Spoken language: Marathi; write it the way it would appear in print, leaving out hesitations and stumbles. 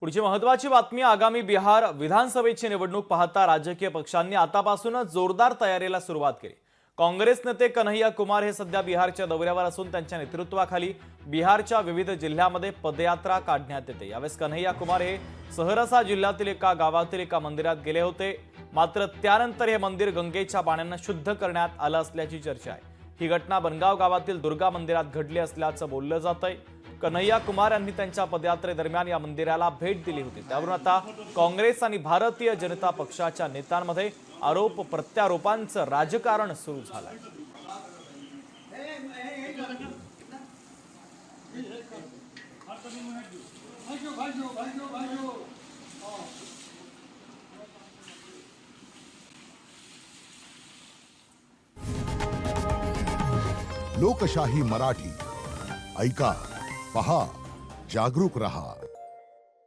पुढची महत्त्वाची बातमी आगामी बिहार विधानसभेची निवडणूक पाहता राजकीय पक्षांनी आतापासूनच जोरदार तयारीला सुरुवात केली। काँग्रेस नेते कन्हैया कुमार हे सध्या बिहारच्या दौऱ्यावर असून त्यांच्या नेतृत्वाखाली बिहारच्या विविध जिल्ह्यांमध्ये पदयात्रा काढण्यात येते। यावेळी कन्हैया कुमार हे सहरसा जिल्ह्यातील एका गावातील एका मंदिरात गेले होते, मात्र त्यानंतर हे मंदिर गंगेच्या पाण्याने शुद्ध करण्यात आलं असल्याची चर्चा आहे। ही घटना बनगाव गावातील दुर्गा मंदिरात घडली असल्याचं बोललं जातंय। कन्हैया कुमार यांनी त्यांच्या पदयात्रेदरम्यान या मंदिराला भेट दिली होती। त्यावरून आता काँग्रेस आणि भारतीय जनता पक्षाच्या नेत्यांमध्ये आरोप प्रत्यारोपांचं राजकारण सुरू झालंय। लोकशाही मराठी ऐका, पहा, जागरूक रहा।